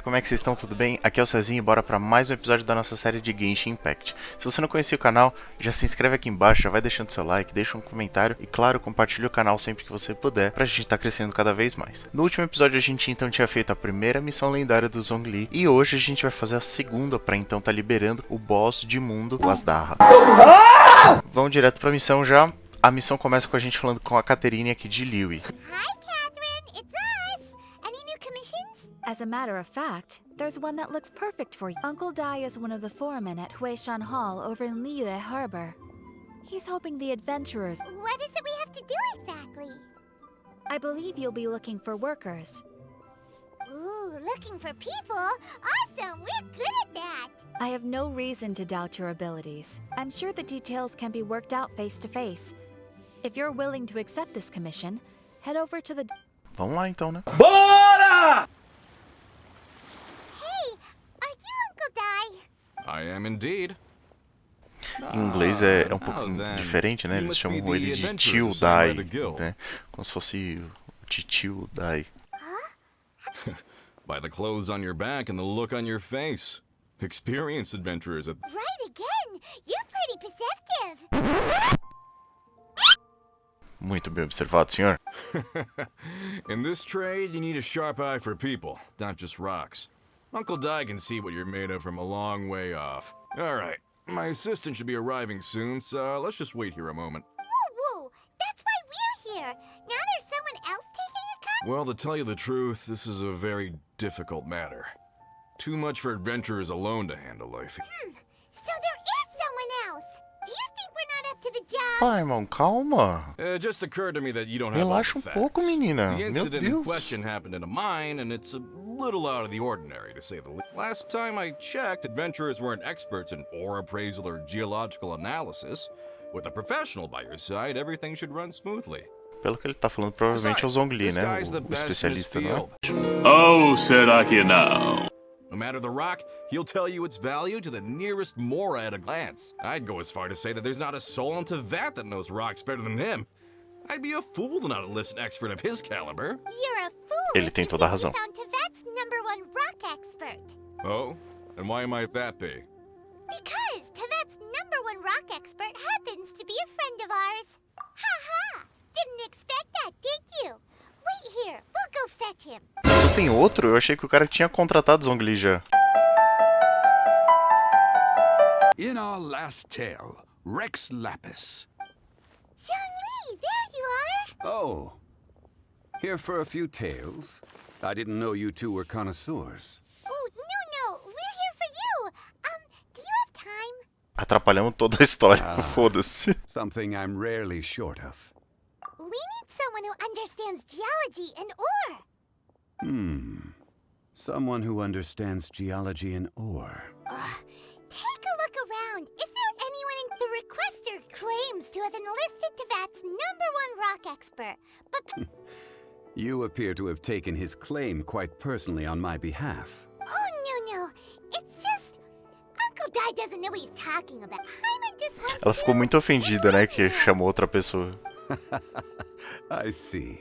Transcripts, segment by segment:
como é que vocês estão? Tudo bem? Aqui é o Cezinho e bora pra mais um episódio da nossa série de Genshin Impact. Se você não conhecia o canal, já se inscreve aqui embaixo, já vai deixando seu like, deixa um comentário e claro, compartilha o canal sempre que você puder pra gente estar crescendo cada vez mais. No último episódio a gente então tinha feito a primeira missão lendária do Zhongli e hoje a gente vai fazer a segunda pra então tá liberando o boss de mundo, o AZHDAHA. Vamos direto pra missão já. A missão começa com a gente falando com a Caterine aqui de Valeeeeu. As a matter of fact, there's one that looks perfect for you. Uncle Dai is one of the foremen at Huishan Hall over in Valeeeeu Harbor. He's hoping the adventurers... What is it we have to do exactly? I believe you'll be looking for workers. Ooh, looking for people? Awesome! We're good at that! I have no reason to doubt your abilities. I'm sure the details can be worked out face to face. If you're willing to accept this commission, head over to the... Vamos lá então, né? Bora! I am indeed. Em inglês é um pouco diferente, né? Eles chamam ele de Tio Dai, né? Como se fosse o Titio Dai. By the clothes on your back and the look on your face. Experienced adventurers at... Right again! You're pretty perceptive! Muito bem observado, senhor. In this trade, you need a sharp eye for people, not just rocks. Uncle Dai can see what you're made of from a long way off. Alright, my assistant should be arriving soon, so let's just wait here a moment. Woo! That's why we're here! Now there's someone else taking a cut? Well, to tell you the truth, this is a very difficult matter. Too much for adventurers alone to handle, I think. So there is someone else! Do you think we're not up to the job? Ah, irmão, calma. It just occurred to me that you don't have all the Relaxa facts. pouco, menina. The Meu incident in Deus. question happened in a mine, and it's a little out of the ordinary, to say the least. Last time I checked, adventurers weren't experts in ore appraisal or geological analysis. With a professional by your side, everything should run smoothly. Pelo que ele tá falando, provavelmente é o Zhongli, né? O especialista, não é? Oh, será que não? No matter the rock, he'll tell you its value to the nearest mora at a glance. I'd go as far to say that there's not a soul on Teyvat that knows rocks better than him. I'd be a fool to not enlist an expert of his caliber. You're a fool! Ele tem toda a razão. On Teyvat's #1 rock expert. Oh? And why might that be? Because Teyvat's #1 rock expert happens to be a friend of ours. Ha! Didn't expect that, did you? Wait here, we'll go fetch him. Tu tem outro? Eu achei que o cara tinha contratado Zhongli já. In our last tale, Rex Lapis. Zhongli, there you are! Oh. Here for a few tales? I didn't know you two were connoisseurs. Oh, no, we're here for you. Do you have time? Atrapalhamos toda a história, foda-se. Something I'm rarely short of. We need someone who understands geology and ore. Someone who understands geology and ore. Take a look around. Is there anyone in the requester claims to have enlisted Teyvat's #1 rock expert? But You appear to have taken his claim quite personally on my behalf. oh no, it's just Uncle Dai doesn't know what he's talking about. Paimon just wants Ela ficou muito ofendida, né? Que chamou outra pessoa. I see.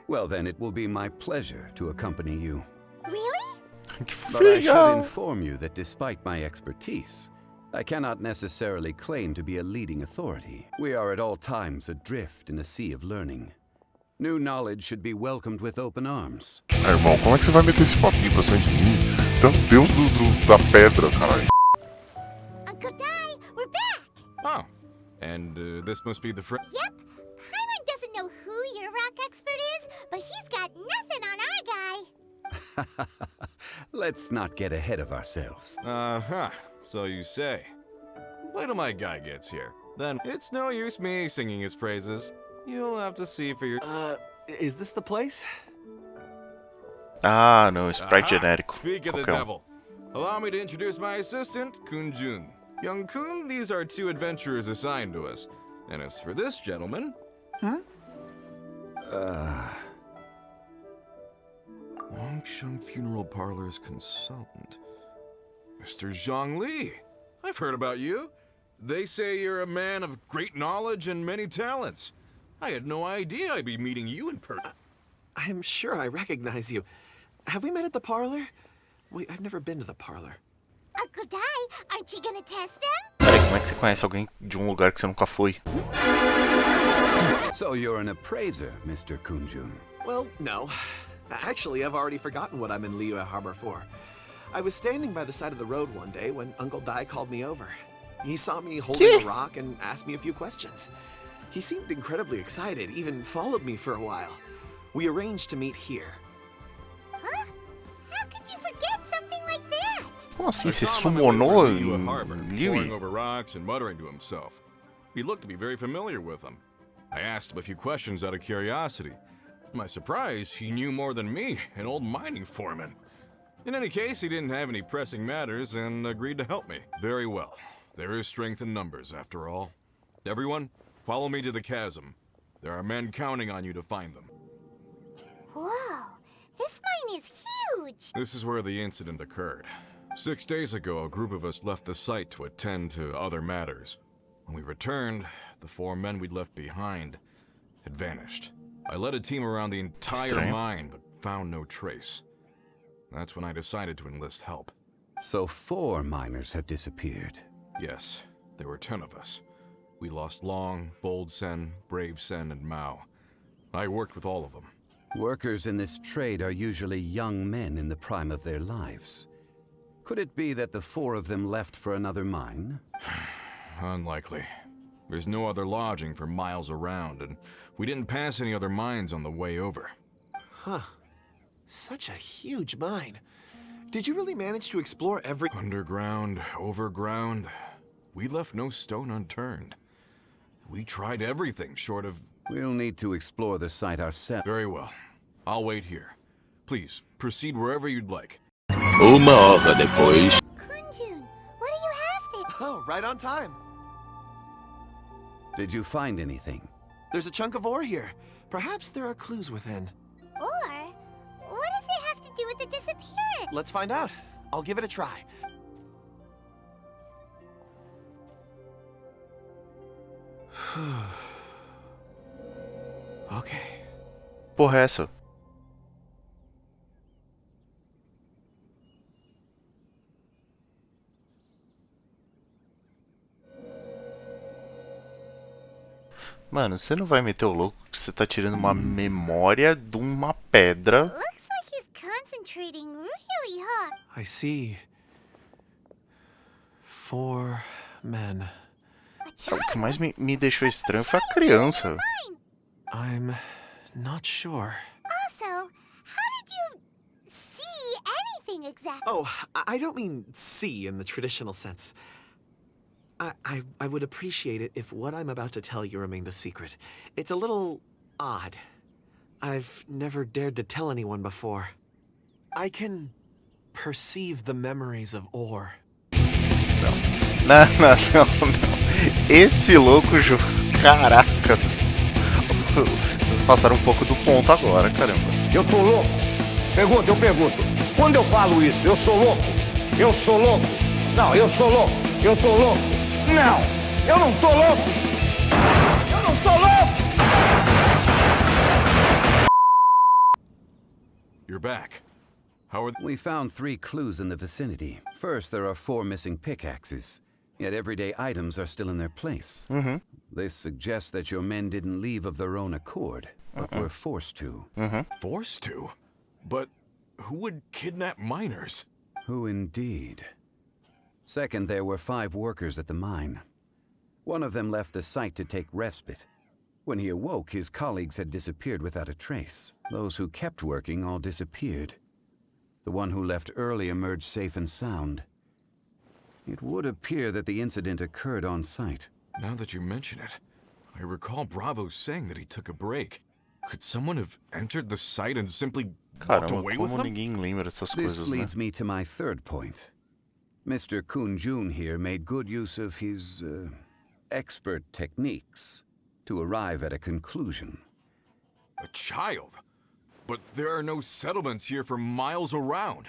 Well, then it will be my pleasure to accompany you. Really? Que But I should fofinha. inform you that despite my expertise, I cannot necessarily claim to be a leading authority. We are at all times adrift in a sea of learning. New knowledge should be welcomed with open arms. Irmão, como é que você vai meter esse papinho pra cima de mim? Tu é um deus da pedra, caralho. Uncle Dai, we're back! Oh. And this must be the friend. Yep. Paimon doesn't know who your rock expert is, but he's got nothing on our guy. Let's not get ahead of ourselves. Uh-huh. So you say. Wait till my guy gets here. Then it's no use me singing his praises. You'll have to see for your... Is this the place? Ah, não, sprite genérico. Speak of the Qualquer um. devil. Allow me to introduce my assistant, Kun Jun. Young Kun, these are 2 adventurers assigned to us. And as for this gentleman... Longsheng Funeral Parlor's consultant. Mr. Zhongli. I've heard about you. They say you're a man of great knowledge and many talents. I had no idea I'd be meeting you in person. I'm sure I recognize you. Have we met at the parlor? Wait, I've never been to the parlor. Uncle Dai, aren't you gonna test them? Peraí, como é que você conhece alguém de um lugar que você nunca foi? So you're an appraiser, Mr. Kunjun. Well, no. Actually, I've already forgotten what I'm in Valeeeeu Harbor for. I was standing by the side of the road one day when Uncle Dai called me over. He saw me holding a rock and asked me a few questions. He seemed incredibly excited, even followed me for a while. We arranged to meet here. Huh? How could you forget something like that? Como assim? I Você saw him summonou in Valeeeeu Harbor, poring Liu? over rocks and muttering to himself. He looked to be very familiar with them. I asked him a few questions out of curiosity. To my surprise, he knew more than me, an old mining foreman. In any case, he didn't have any pressing matters and agreed to help me. Very well. There is strength in numbers, after all. Everyone, follow me to the chasm. There are men counting on you to find them. Whoa, this mine is huge! This is where the incident occurred. 6 days ago, a group of us left the site to attend to other matters. When we returned, the 4 men we'd left behind had vanished. I led a team around the entire mine, but found no trace. That's when I decided to enlist help. So 4 miners have disappeared. Yes, there were 10 of us. We lost Long, Bold Sen, Brave Sen, and Mao. I worked with all of them. Workers in this trade are usually young men in the prime of their lives. Could it be that the 4 of them left for another mine? Unlikely. There's no other lodging for miles around, and we didn't pass any other mines on the way over. Huh. Such a huge mine. Did you really manage to explore every... Underground, overground, we left no stone unturned. We tried everything short of... We'll need to explore the site ourselves. Very well. I'll wait here. Please, proceed wherever you'd like. Uma hora depois. Kunjun, what do you have there? Oh, right on time. Did you find anything? There's a chunk of ore here. Perhaps there are clues within. Or, what does it have to do with the disappearance? Let's find out. I'll give it a try. Okay. Porra é essa? Mano, você não vai meter o louco que você tá tirando uma memória de uma pedra. Looks like he's concentrating really hard. I see. 4 men. A O child que mais me deixou estranho foi a criança. I'm not sure. Also, how did you see anything exactly? Oh, I don't mean see in the traditional sense. I would appreciate it if what I'm about to tell you remained a secret. It's a little odd. I've never dared to tell anyone before. I can perceive the memories of ore. Não. Esse louco, caracas. Vocês passaram um pouco do ponto agora, caramba. Eu tô louco? Eu pergunto. Quando eu falo isso, eu sou louco? Eu sou louco? Não, eu sou louco. Eu tô louco? Não, eu não tô louco. Eu não sou louco. You're back. How are... We found 3 clues in the vicinity. First, there are 4 missing pickaxes, yet everyday items are still in their place. This suggests that your men didn't leave of their own accord, but were forced to. Forced to? But who would kidnap miners? Who indeed? Second, there were 5 workers at the mine. One of them left the site to take respite. When he awoke, his colleagues had disappeared without a trace. Those who kept working all disappeared. The one who left early emerged safe and sound. It would appear that the incident occurred on site. Now that you mention it, I recall Bravo saying that he took a break. Could someone have entered the site and simply walked Caramba, away with como them? ninguém lembra dessas This coisas, né? leads me to my third point. Mr. Kunjun here made good use of his expert techniques to arrive at a conclusion. A child? But there are no settlements here for miles around.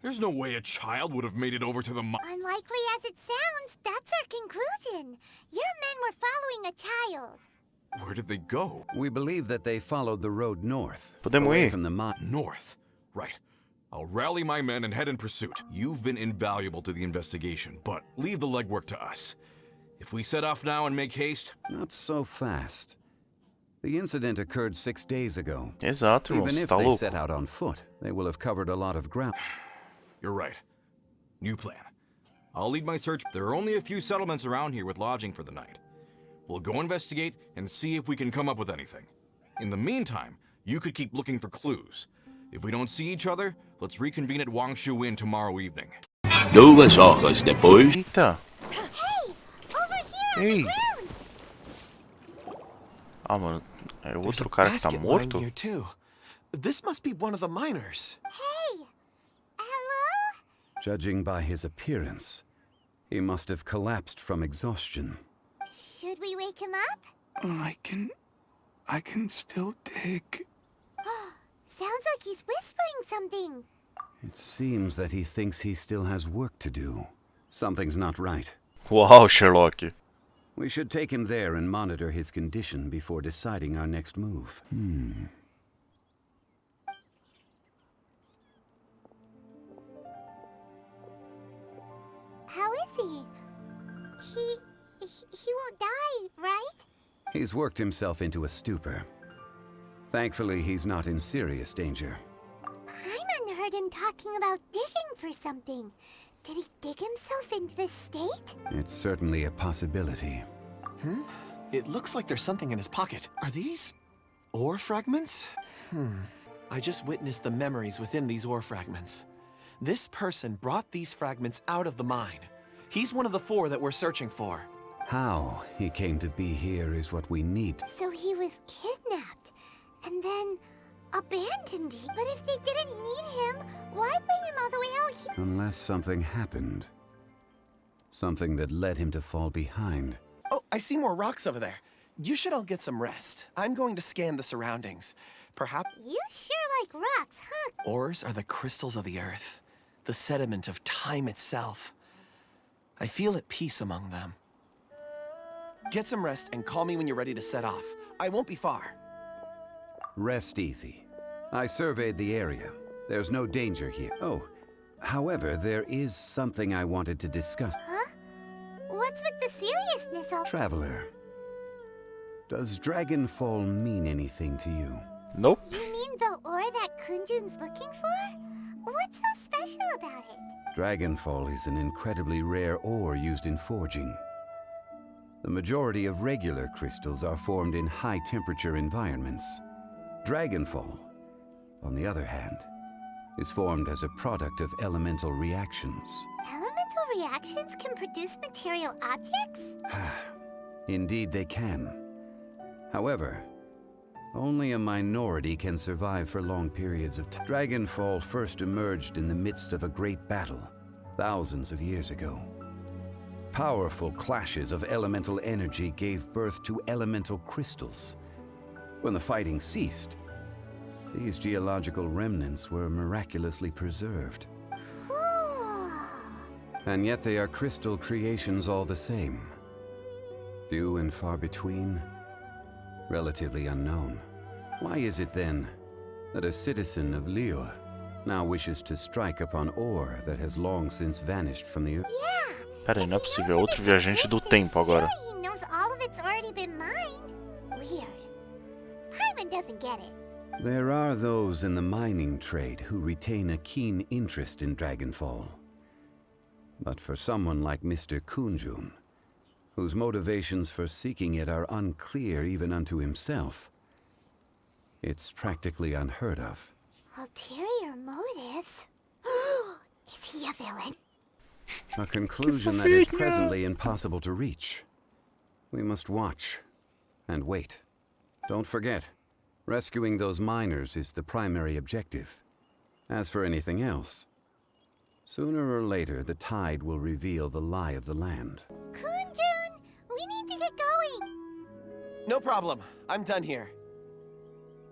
There's no way a child would have made it over to the Unlikely as it sounds, that's our conclusion. Your men were following a child. Where did they go? We believe that they followed the road north, Podemos away ir? from the mine. North. Right. I'll rally my men and head in pursuit. You've been invaluable to the investigation, but leave the legwork to us. If we set off now and make haste... Not so fast. The incident occurred 6 days ago. Exato, irmão. Even Você if tá they louco. set out on foot, they will have covered a lot of ground. You're right. New plan. I'll lead my search. There are only a few settlements around here with lodging for the night. We'll go investigate and see if we can come up with anything. In the meantime, you could keep looking for clues. If we don't see each other, let's reconvene at Wangshu Inn tomorrow evening. 2 horas depois. Eita. Hey! Over here on Hey. the ground! Ah, mano. É There's outro a cara que tá basket morto? lying here too. This must be one of the miners. Hey! Hello? Judging by his appearance, he must have collapsed from exhaustion. Should we wake him up? I can still dig. Sounds like he's whispering something. It seems that he thinks he still has work to do. Something's not right. Uau, Sherlock. We should take him there and monitor his condition before deciding our next move. How is he? He won't die, right? He's worked himself into a stupor. Thankfully, he's not in serious danger. Paimon heard him talking about digging for something. Did he dig himself into this state? It's certainly a possibility. It looks like there's something in his pocket. Are these ore fragments? I just witnessed the memories within these ore fragments. This person brought these fragments out of the mine. He's one of the 4 that we're searching for. How he came to be here is what we need. So he was kidnapped and then abandoned. But if they didn't need him, why bring him all the way out here? Unless something happened. Something that led him to fall behind. Oh, I see more rocks over there. You should all get some rest. I'm going to scan the surroundings. Perhaps You sure like rocks, huh? ores are the crystals of the earth, the sediment of time itself. I feel at peace among them. Get some rest and call me when you're ready to set off. I won't be far. Rest easy. I surveyed the area. There's no danger here. Oh, however, there is something I wanted to discuss. Huh? What's with the seriousness of... Traveler, does Dragonfall mean anything to you? Nope. You mean the ore that Kunjun's looking for? What's so special about it? Dragonfall is an incredibly rare ore used in forging. The majority of regular crystals are formed in high-temperature environments. Dragonfall, on the other hand, is formed as a product of elemental reactions. Elemental reactions can produce material objects? Indeed they can. However, only a minority can survive for long periods of time. Dragonfall first emerged in the midst of a great battle, thousands of years ago. Powerful clashes of elemental energy gave birth to elemental crystals. When the fighting ceased, these geological remnants were miraculously preserved. And yet they are crystal creations all the same. Few and far between, relatively unknown. Why is it then that a citizen of Valeeeeu now wishes to strike upon ore that has long since vanished from the earth? Yeah. Pera aí, não é possível. É outro viajante do tempo agora. Surely he knows all of it's already been mined. Weird. Paimon doesn't get it. There are those in the mining trade who retain a keen interest in Dragonfall. But for someone like Mr. Kunjun, whose motivations for seeking it are unclear even unto himself, it's practically unheard of. Ulterior motives? Is he a villain? A conclusion that is presently impossible to reach. We must watch and wait. Don't forget, rescuing those miners is the primary objective. As for anything else, sooner or later the tide will reveal the lie of the land. Kunjun, we need to get going. No problem. I'm done here.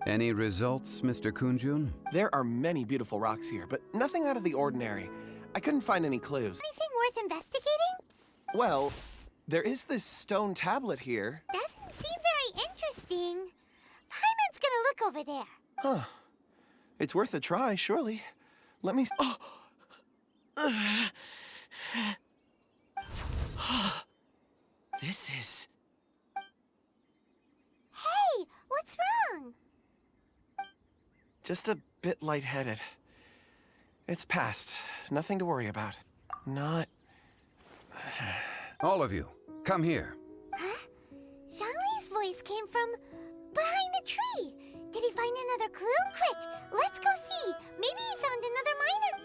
Any results, Mr. Kunjun? There are many beautiful rocks here, but nothing out of the ordinary. I couldn't find any clues. Anything worth investigating? Well, there is this stone tablet here. Doesn't seem very interesting. Paimon's gonna look over there. Huh. It's worth a try, surely. Let me... This is... Hey, what's wrong? just a bit lightheaded. It's past. Nothing to worry about. Not... All of you, come here. Huh? Zhongli's voice came from behind the tree. Did he find another clue? Quick, let's go see. Maybe he found another miner.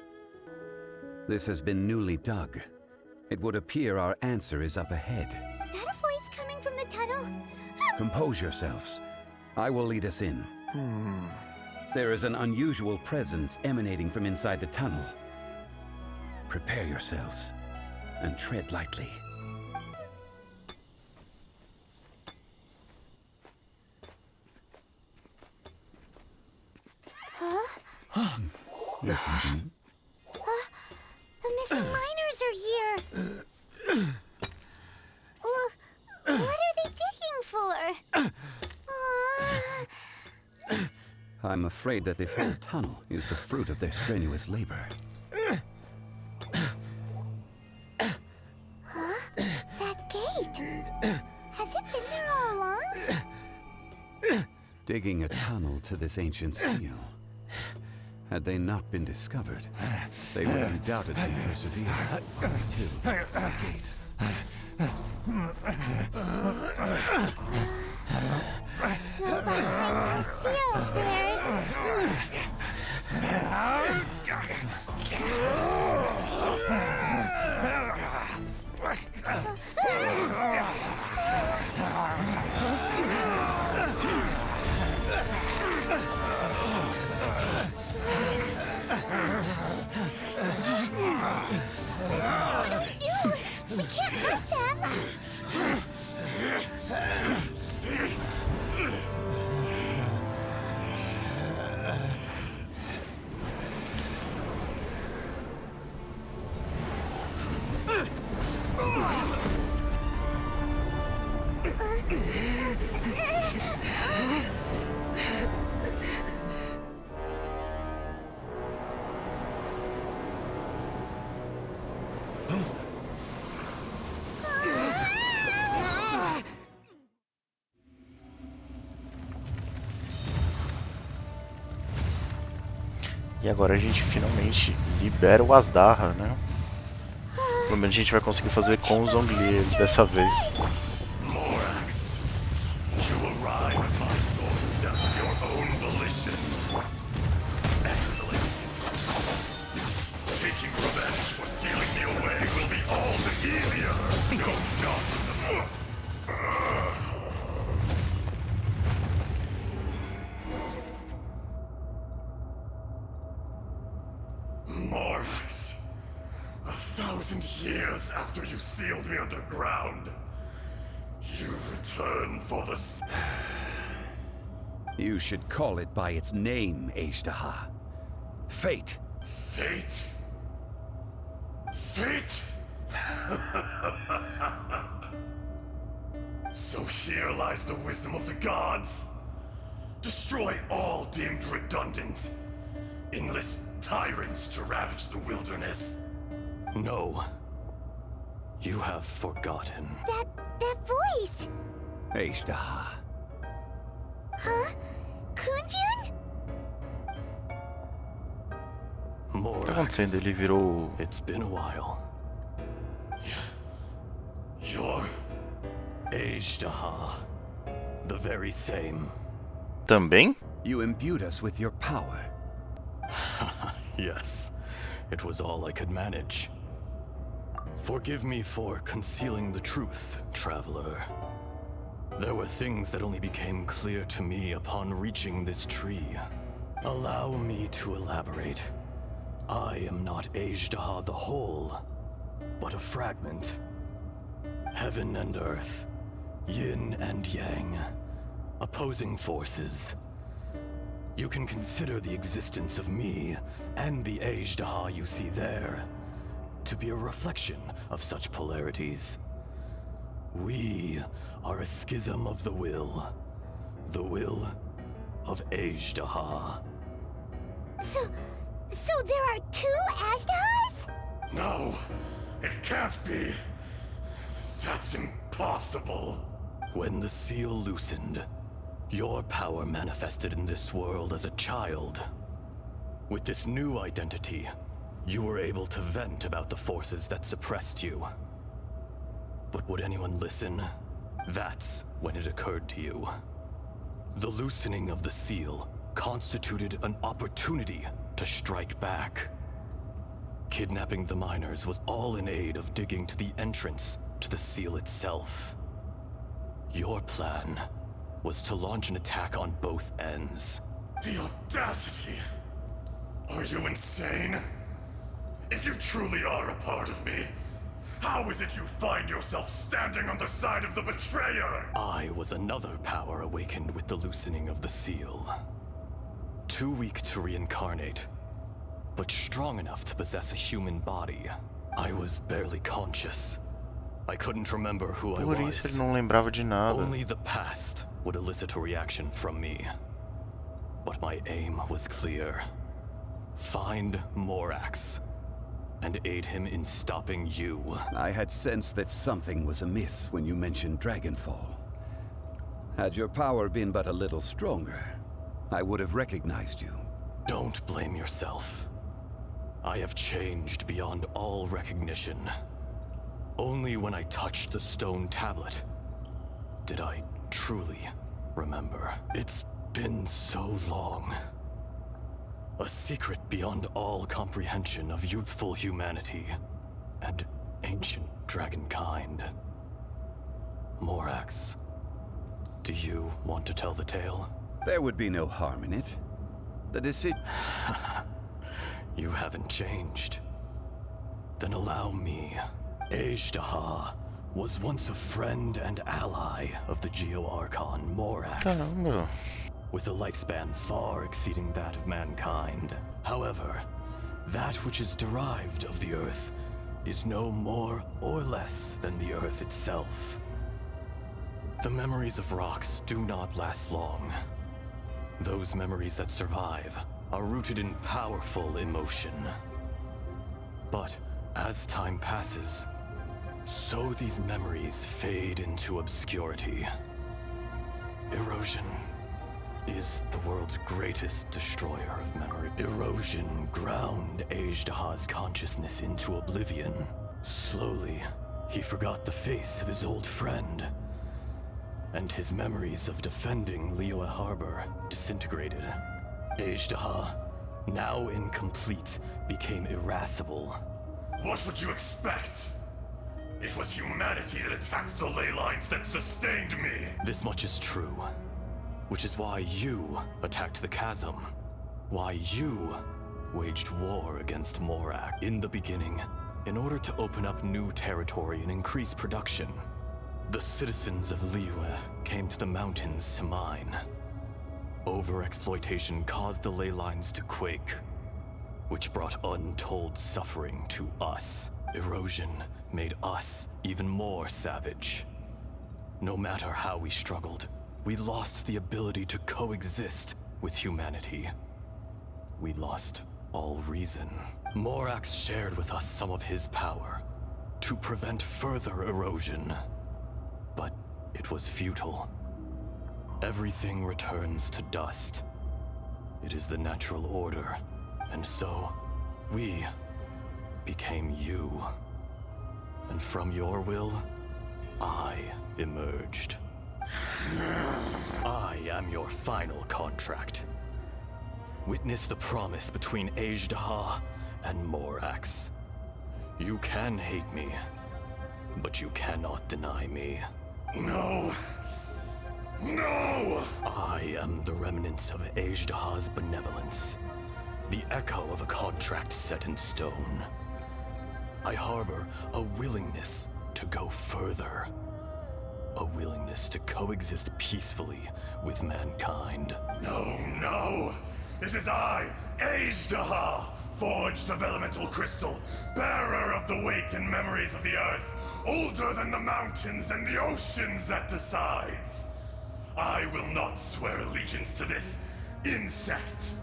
This has been newly dug. It would appear our answer is up ahead. Is that a voice coming from the tunnel? Compose yourselves. I will lead us in. There is an unusual presence emanating from inside the tunnel. Prepare yourselves and tread lightly. Listen to me. The missing miners are here. What are they digging for? I'm afraid that this whole tunnel is the fruit of their strenuous labor. That gate. Has it been there all along? Digging a tunnel to this ancient seal. Had they not been discovered, they would undoubtedly persevere until the gate. So behind the seal, there's... What do we do? We can't hurt them. E agora a gente finalmente libera o AZHDAHA, né? Pelo menos a gente vai conseguir fazer com o Zhongli dessa vez. Morax, 1,000 years after you sealed me underground, you return for the... You should call it by its name, AZHDAHA. Fate. Fate? Fate? So here lies the wisdom of the gods. Destroy all deemed redundant. Enlist tyrants to ravage the wilderness. No. You have forgotten. That voice! AZHDAHA. Huh? Kunjun? O que tá acontecendo? Ele virou... It's been a while. You're... AZHDAHA. The very same. Também? You imbued us with your power. Yes, it was all I could manage. Forgive me for concealing the truth, traveler. There were things that only became clear to me upon reaching this tree. Allow me to elaborate. I am not AZHDAHA the whole, but a fragment. Heaven and earth, yin and yang, opposing forces. You can consider the existence of me and the AZHDAHA you see there to be a reflection of such polarities. We are a schism of the will of AZHDAHA. So So there are 2 AZHDAHAs? No, it can't be. That's impossible. When the seal loosened, your power manifested in this world as a child. With this new identity, you were able to vent about the forces that suppressed you. But would anyone listen? That's when it occurred to you. The loosening of the seal constituted an opportunity to strike back. Kidnapping the miners was all in aid of digging to the entrance to the seal itself. Your plan was to launch an attack on both ends. The audacity! Are you insane? If you truly are a part of me, how is it you find yourself standing on the side of the betrayer? I was another power awakened with the loosening of the seal. Too weak to reincarnate, but strong enough to possess a human body. I was barely conscious. I couldn't remember who I was. Por isso ele não lembrava de nada. Only the past would elicit a reaction from me. But my aim was clear. Find Morax and aid him in stopping you. I had sensed that something was amiss when you mentioned Dragonfall. Had your power been but a little stronger, I would have recognized you. Don't blame yourself. I have changed beyond all recognition. Only when I touched the stone tablet did I truly remember. It's been so long. A secret beyond all comprehension of youthful humanity and ancient dragonkind. Morax, do you want to tell the tale? There would be no harm in it. The decision... You haven't changed. Then allow me. AZHDAHA was once a friend and ally of the Geo-Archon Morax. Caramba. With a lifespan far exceeding that of mankind. However, that which is derived of the Earth is no more or less than the Earth itself. The memories of rocks do not last long. Those memories that survive are rooted in powerful emotion. But as time passes, so these memories fade into obscurity. Erosion is the world's greatest destroyer of memory. Erosion ground AZHDAHA's consciousness into oblivion. Slowly, he forgot the face of his old friend, and his memories of defending Valeeeeu Harbor disintegrated. AZHDAHA, now incomplete, became irascible. What would you expect? It was humanity that attacked the ley lines that sustained me. This much is true. Which is why you attacked the chasm. Why you waged war against Morax. In the beginning, in order to open up new territory and increase production, the citizens of Valeeeeu came to the mountains to mine. Overexploitation caused the ley lines to quake, which brought untold suffering to us. Erosion made us even more savage. No matter how we struggled, we lost the ability to coexist with humanity. We lost all reason. Morax shared with us some of his power to prevent further erosion, but it was futile. Everything returns to dust. It is the natural order, and so we became you. And from your will, I emerged. I am your final contract. Witness the promise between AZHDAHA and Morax. You can hate me, but you cannot deny me. No. No! I am the remnants of AZHDAHA's benevolence. The echo of a contract set in stone. I harbor a willingness to go further. A willingness to coexist peacefully with mankind. No, no! This is I, AZHDAHA, forged of elemental crystal, bearer of the weight and memories of the earth, older than the mountains and the oceans that decides. I will not swear allegiance to this insect.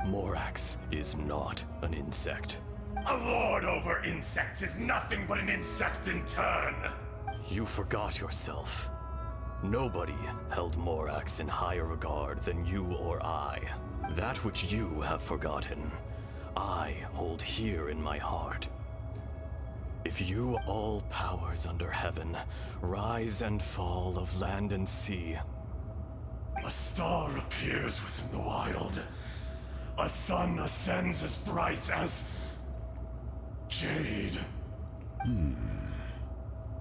Morax is not an insect. A lord over insects is nothing but an insect in turn. You forgot yourself. Nobody held Morax in higher regard than you or I. That which you have forgotten, I hold here in my heart. If you all powers under heaven, rise and fall of land and sea. A star appears within the wild. A sun ascends as bright as jade.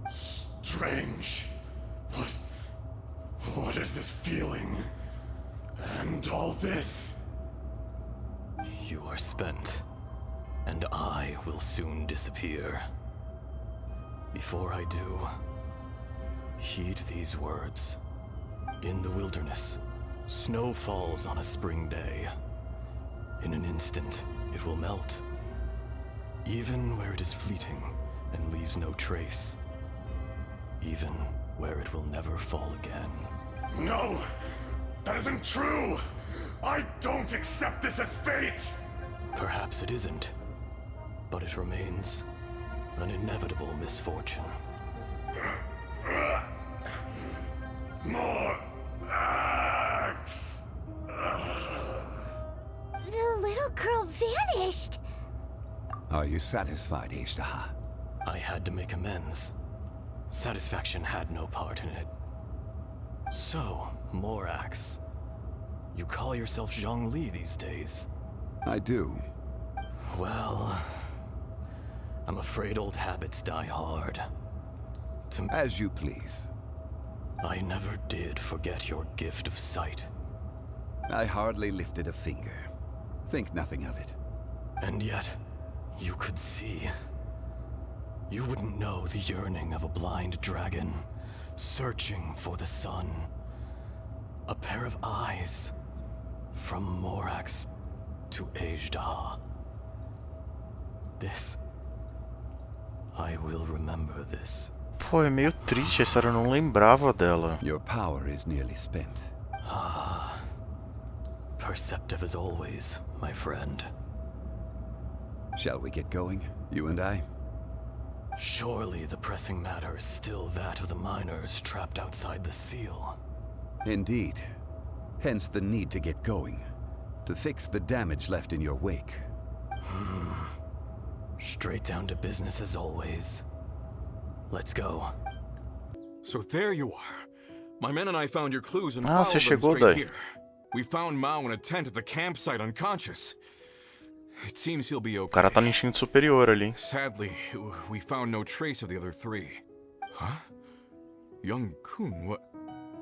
Strange. What is this feeling? And all this? You are spent, and I will soon disappear. Before I do, heed these words. In the wilderness, snow falls on a spring day. In an instant, it will melt. Even where it is fleeting and leaves no trace. Even where it will never fall again. No! That isn't true! I don't accept this as fate! Perhaps it isn't, but it remains an inevitable misfortune. More axe! The little girl vanished! Are you satisfied, AZHDAHA? I had to make amends. Satisfaction had no part in it. So, Morax, you call yourself Zhongli these days? I do. Well, I'm afraid old habits die hard. As you please. I never did forget your gift of sight. I hardly lifted a finger. Think nothing of it. And yet, you could see. You wouldn't know the yearning of a blind dragon, searching for the sun. A pair of eyes, from Morax to AZHDAHA. This, I will remember this. Pô, é meio triste, essa eu não lembrava dela. Your power is nearly spent. Ah, perceptive as always, my friend. Shall we get going, you and I? Surely the pressing matter is still that of the miners trapped outside the seal. Indeed. Hence the need to get going. To fix the damage left in your wake. Straight down to business as always. Let's go. So there you are. My men and I found your clues and Ah, followed você them chegou straight daí. here. We found Mao in a tent at the campsite unconscious. It seems he'll be O okay. cara tá no instinto superior ali. Sadly, we found no trace of the other three. Huh? Young Kun,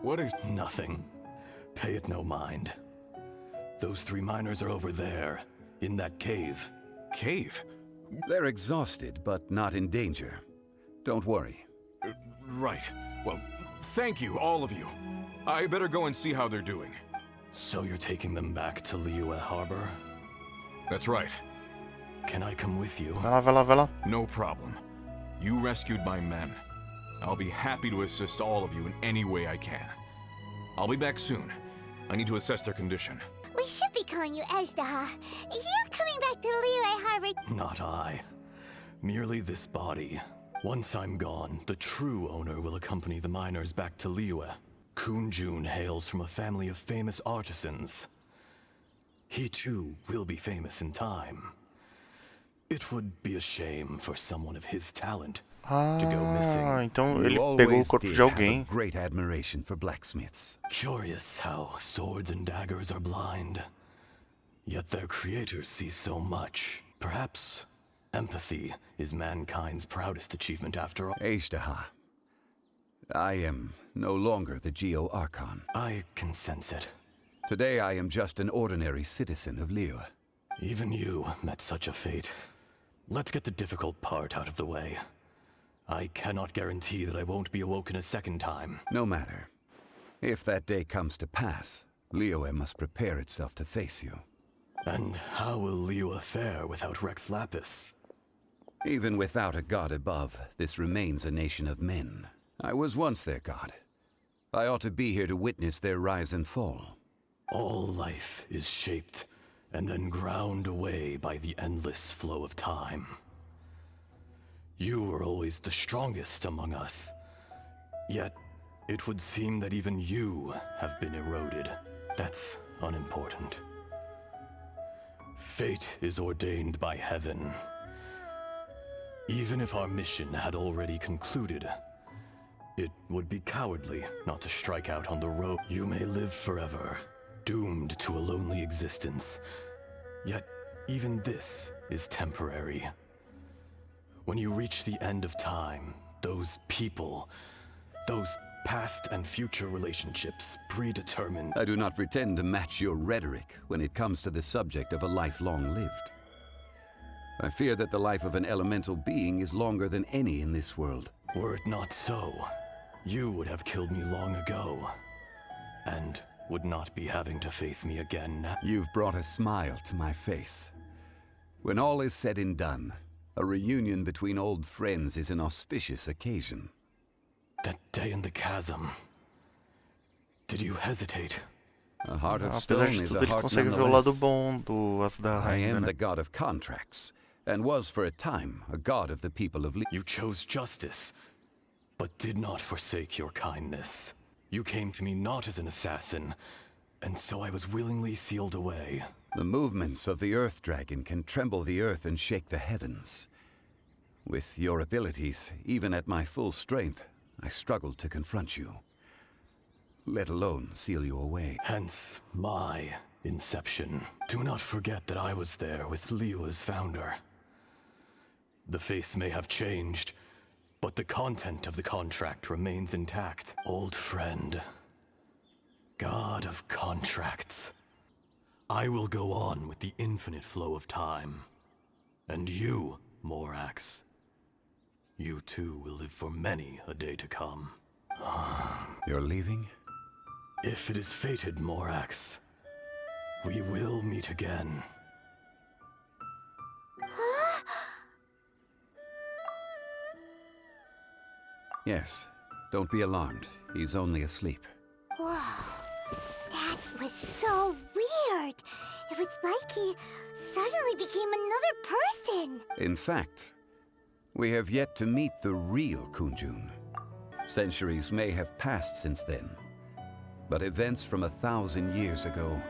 what is... Nothing. Pay it no mind. Those three miners are over there, in that cave. Cave? They're exhausted, but not in danger. Don't worry. Right. Well, thank you, all of you. I better go and see how they're doing. So you're taking them back to Valeeeeu Harbor? That's right. Can I come with you? Vai lá, vai lá, vai lá. No problem. You rescued my men. I'll be happy to assist all of you in any way I can. I'll be back soon. I need to assess their condition. We should be calling you AZHDAHA. You're coming back to Valeeeeu Harbor. Not I. Merely this body. Once I'm gone, the true owner will accompany the miners back to Liyue. Kun Jun hails from a family of famous artisans. He too will be famous in time. It would be a shame for someone of his talent to go missing. Então ele You pegou o always corpo did de have alguém. a great admiration for blacksmiths. Curious how swords and daggers are blind, yet their creators see so much. Perhaps empathy is mankind's proudest achievement after all. AZHDAHA. I am no longer the Geo-Archon. I can sense it. Today I am just an ordinary citizen of Liyue. Even you met such a fate. Let's get the difficult part out of the way. I cannot guarantee that I won't be awoken a second time. No matter. If that day comes to pass, Liyue must prepare itself to face you. And how will Liyue fare without Rex Lapis? Even without a god above, this remains a nation of men. I was once their god. I ought to be here to witness their rise and fall. All life is shaped and then ground away by the endless flow of time. You were always the strongest among us, yet it would seem that even you have been eroded. That's unimportant. Fate is ordained by heaven. Even if our mission had already concluded, it would be cowardly not to strike out on the road. You may live forever, doomed to a lonely existence. Yet, even this is temporary. When you reach the end of time, those people, those past and future relationships predetermined. I do not pretend to match your rhetoric when it comes to the subject of a life long lived. I fear that the life of an elemental being is longer than any in this world. Were it not so, you would have killed me long ago, and would not be having to face me again now. You've brought a smile to my face. When all is said and done, a reunion between old friends is an auspicious occasion. That day in the chasm, did you hesitate? A heart of Apesar stone de is tudo, a ele heart consegue ver o lado nonetheless. bom do AZHDAHA I ainda, am né? the god of contracts, and was for a time a god of the people of You chose justice, but did not forsake your kindness. You came to me not as an assassin, and so I was willingly sealed away. The movements of the Earth Dragon can tremble the earth and shake the heavens. With your abilities, even at my full strength, I struggled to confront you, let alone seal you away. Hence my inception. Do not forget that I was there with Valeeeeu as founder. The face may have changed, but the content of the contract remains intact. Old friend, god of contracts. I will go on with the infinite flow of time. And you, Morax, you too will live for many a day to come. You're leaving? If it is fated, Morax, we will meet again. Yes. Don't be alarmed. He's only asleep. Whoa. That was so weird. It was like he suddenly became another person. In fact, we have yet to meet the real Kunjun. Centuries may have passed since then, but events from 1,000 years ago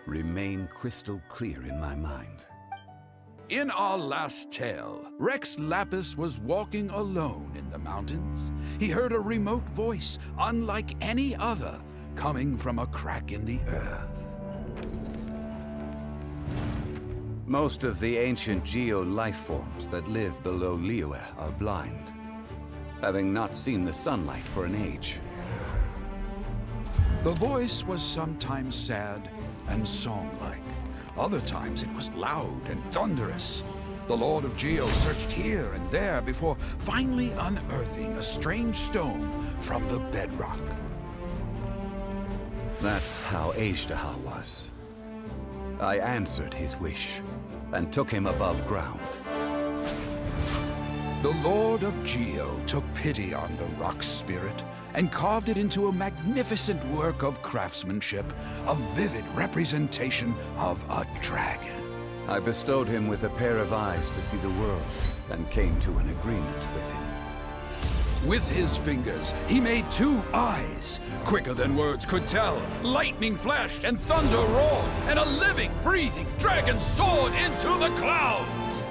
remain crystal clear in my mind. In our last tale, Rex Lapis was walking alone in the mountains. He heard a remote voice, unlike any other, coming from a crack in the earth. Most of the ancient geo-life forms that live below Valeeeeu are blind, having not seen the sunlight for an age. The voice was sometimes sad and song-like. Other times it was loud and thunderous. The Lord of Geo searched here and there before finally unearthing a strange stone from the bedrock. That's how AZHDAHA was. I answered his wish and took him above ground. The Lord of Geo took pity on the rock spirit and carved it into a magnificent work of craftsmanship, a vivid representation of a dragon. I bestowed him with a pair of eyes to see the world and came to an agreement with him. With his fingers, he made 2 eyes. Quicker than words could tell, lightning flashed and thunder roared, and a living, breathing dragon soared into the clouds!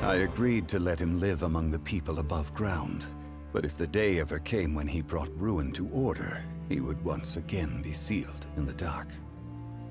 I agreed to let him live among the people above ground. But if the day ever came when he brought ruin to order, he would once again be sealed in the dark.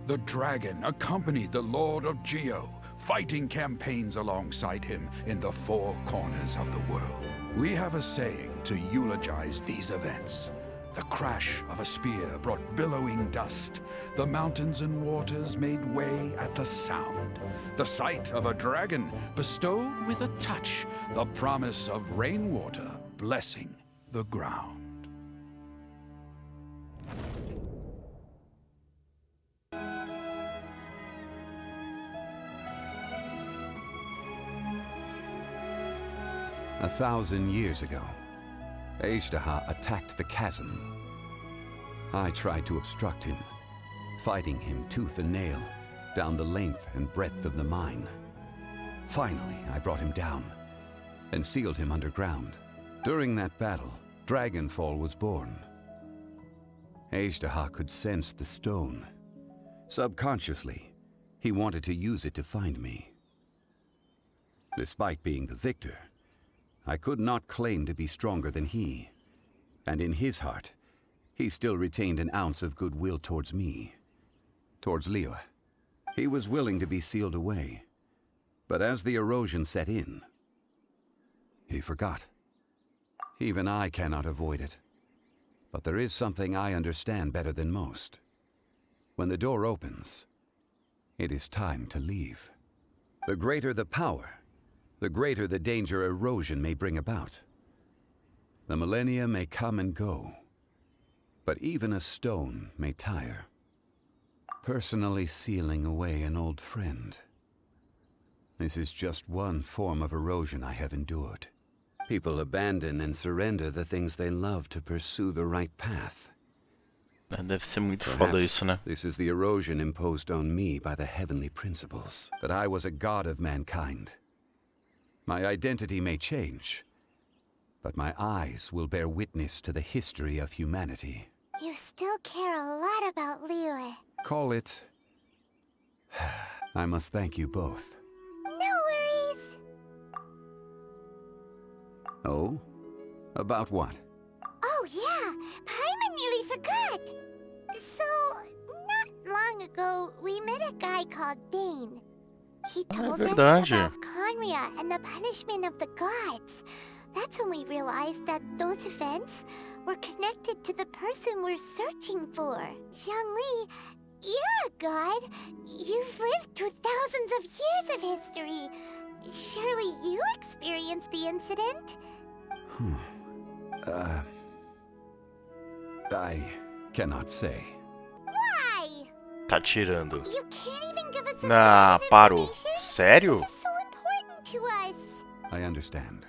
The dragon accompanied the Lord of Geo, fighting campaigns alongside him in the 4 corners of the world. We have a saying to eulogize these events. The crash of a spear brought billowing dust. The mountains and waters made way at the sound. The sight of a dragon bestowed with a touch the promise of rainwater blessing the ground. A 1,000 years ago, AZHDAHA attacked the chasm. I tried to obstruct him, fighting him tooth and nail, down the length and breadth of the mine. Finally, I brought him down and sealed him underground. During that battle, Dragonfall was born. AZHDAHA could sense the stone. Subconsciously, he wanted to use it to find me. Despite being the victor, I could not claim to be stronger than he, and in his heart, he still retained an ounce of goodwill towards me, towards Valeeeeu. He was willing to be sealed away, but as the erosion set in, he forgot. Even I cannot avoid it, but there is something I understand better than most. When the door opens, it is time to leave. The greater the power, the greater the danger erosion may bring about. The millennia may come and go, but even a stone may tire. Personally sealing away an old friend. This is just one form of erosion I have endured. People abandon and surrender the things they love to pursue the right path. Deve ser muito foda isso, né? This is the erosion imposed on me by the heavenly principles, that I was a god of mankind. My identity may change, but my eyes will bear witness to the history of humanity. You still care a lot about Valeeeeu. Call it... I must thank you both. No worries. Oh? About what? Oh yeah, Paimon nearly forgot. So, not long ago, we met a guy called Dane. He told us about Conria and the punishment of the gods. That's when we realized that those events were connected to the person we're searching for. Zhongli, you're a god. You've lived through thousands of years of history. Surely you experienced the incident? I cannot say. Why? Tá tirando. You can't even give us a Ah, bit of parou. information? Sério? This is so important to us. I understand,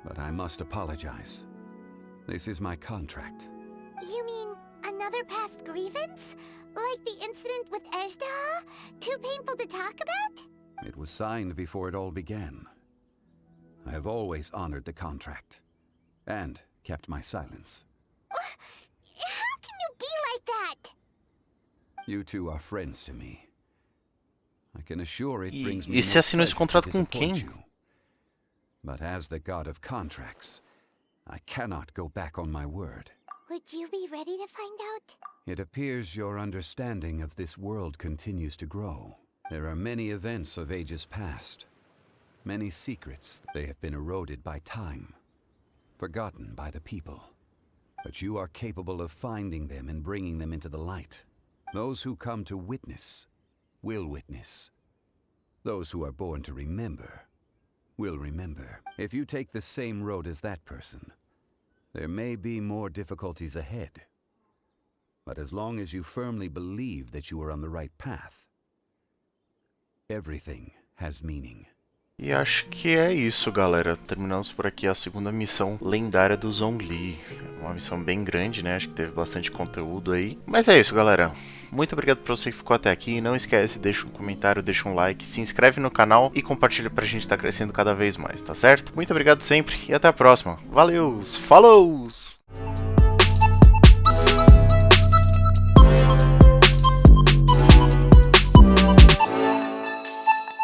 but I must apologize. This is my contract. You mean another past grievance? Like the incident with AZHDAHA? Too painful to talk about? It was signed before it all began. I have always honored the contract, and kept my silence. How can you be like that? You two are friends to me. I can assure it brings me E se assinou esse contrato com disappoint quem? you. But as the god of contracts, I cannot go back on my word. Would you be ready to find out? It appears your understanding of this world continues to grow. There are many events of ages past. Many secrets, they have been eroded by time, forgotten by the people. But you are capable of finding them and bringing them into the light. Those who come to witness will witness. Those who are born to remember will remember. If you take the same road as that person, there may be more difficulties ahead. But as long as you firmly believe that you are on the right path, everything has meaning. E acho que é isso, galera. Terminamos por aqui a segunda missão lendária do Zhongli. Uma missão bem grande, né? Acho que teve bastante conteúdo aí. Mas é isso, galera. Muito obrigado por você que ficou até aqui. Não esquece, deixa um comentário, deixa um like, se inscreve no canal e compartilha pra gente estar crescendo cada vez mais, tá certo? Muito obrigado sempre e até a próxima. Valeu, falou!